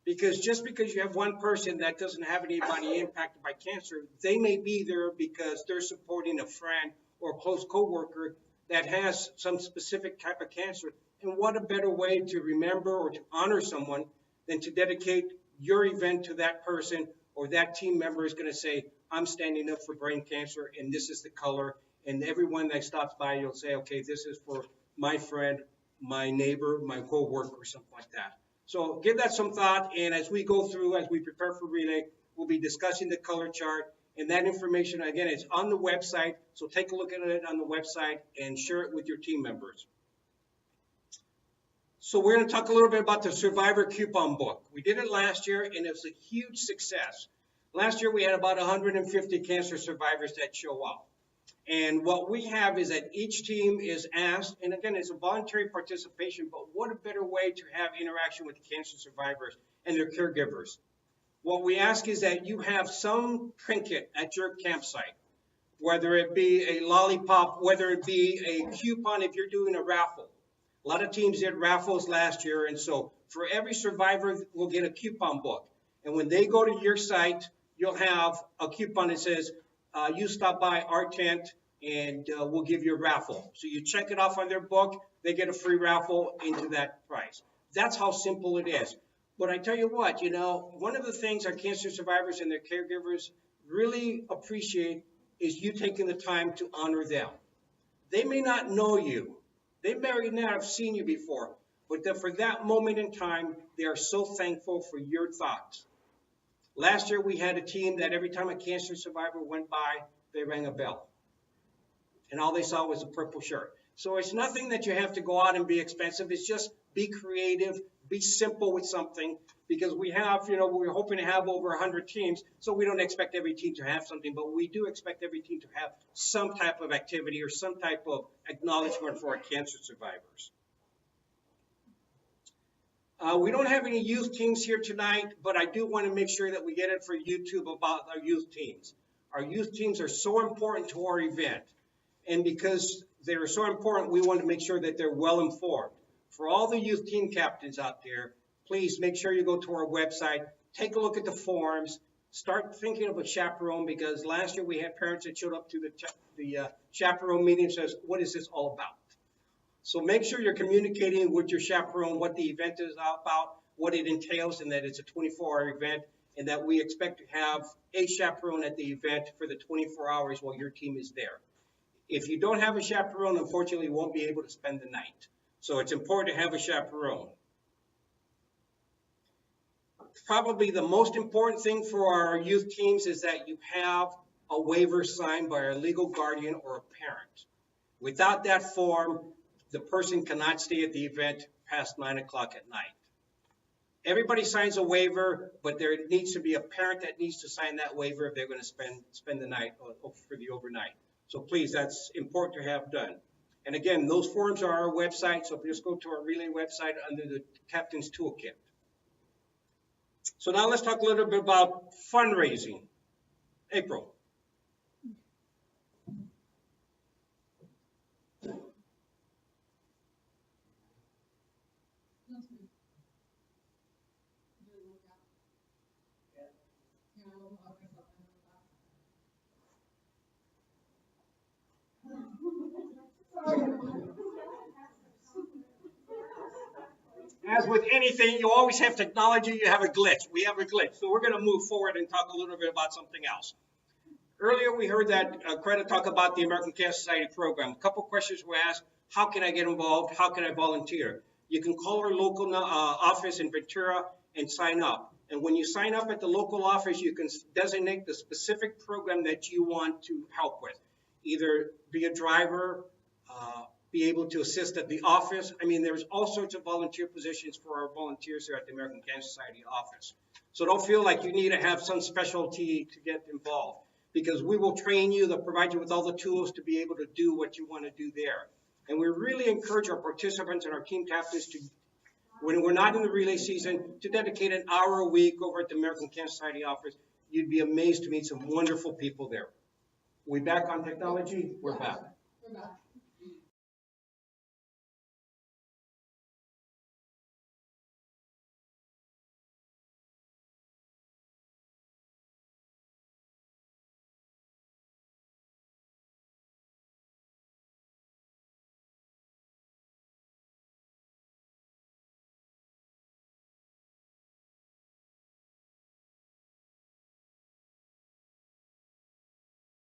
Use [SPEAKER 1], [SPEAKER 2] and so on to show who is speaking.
[SPEAKER 1] Because just because you have one person that doesn't have anybody impacted by cancer, they may be there because they're supporting a friend or a close coworker that has some specific type of cancer. And what a better way to remember or to honor someone than to dedicate your event to that person, or that team member is going to say, I'm standing up for brain cancer and this is the color. And everyone that stops by, you'll say, okay, this is for my friend, my neighbor, my coworker, or something like that. So give that some thought, and as we go through, as we prepare for relay, we'll be discussing the color chart, and that information, again, is on the website, so take a look at it on the website and share it with your team members. So we're going to talk a little bit about the Survivor Coupon Book. We did it last year, and it was a huge success. Last year, we had about 150 cancer survivors that show up. And what we have is that each team is asked, and again, it's a voluntary participation, but what a better way to have interaction with cancer survivors and their caregivers. What we ask is that you have some trinket at your campsite, whether it be a lollipop, whether it be a coupon if you're doing a raffle. A lot of teams did raffles last year, and so for every survivor, we'll get a coupon book. And when they go to your site, you'll have a coupon that says, you stop by our tent and we'll give you a raffle. So you check it off on their book, they get a free raffle into that price. That's how simple it is. But I tell you what, you know, one of the things our cancer survivors and their caregivers really appreciate is you taking the time to honor them. They may not know you. They may not have seen you before, but for that moment in time, they are so thankful for your thoughts. Last year, we had a team that every time a cancer survivor went by, they rang a bell. And all they saw was a purple shirt. So it's nothing that you have to go out and be expensive. It's just be creative, be simple with something. Because we have, you know, we're hoping to have over 100 teams. So we don't expect every team to have something, but we do expect every team to have some type of activity or some type of acknowledgement for our cancer survivors. We don't have any youth teams here tonight, but I do want to make sure that we get it for YouTube about our youth teams. Our youth teams are so important to our event. And because they're so important, we want to make sure that they're well informed. For all the youth team captains out there, please make sure you go to our website, take a look at the forums, start thinking of a chaperone, because last year we had parents that showed up to the chaperone meeting and says, what is this all about? So make sure you're communicating with your chaperone what the event is about, what it entails, and that it's a 24-hour event, and that we expect to have a chaperone at the event for the 24 hours while your team is there. If you don't have a chaperone, unfortunately, you won't be able to spend the night. So it's important to have a chaperone. Probably the most important thing for our youth teams is that you have a waiver signed by a legal guardian or a parent. Without that form, the person cannot stay at the event past 9 o'clock at night. Everybody signs a waiver, but there needs to be a parent that needs to sign that waiver if they're going to spend the night or for the overnight. So please, that's important to have done. And again, those forms are our website, so just go to our relay website under the Captain's Toolkit. So now let's talk a little bit about fundraising. April. As with anything, you always have technology, you have a glitch. We have a glitch. So we're going to move forward and talk a little bit about something else. Earlier, we heard that Greta talk about the American Cancer Society program. A couple questions were asked. How can I get involved? How can I volunteer? You can call our local office in Ventura and sign up. And when you sign up at the local office, you can designate the specific program that you want to help with. Either be a driver, be able to assist at the office. I mean, there's all sorts of volunteer positions for our volunteers here at the American Cancer Society office. So don't feel like you need to have some specialty to get involved, because we will train you, they'll provide you with all the tools to be able to do what you want to do there. And we really encourage our participants and our team captains to, when we're not in the relay season, to dedicate an hour a week over at the American Cancer Society office. You'd be amazed to meet some wonderful people there. We back on technology? We're back.
[SPEAKER 2] We're back.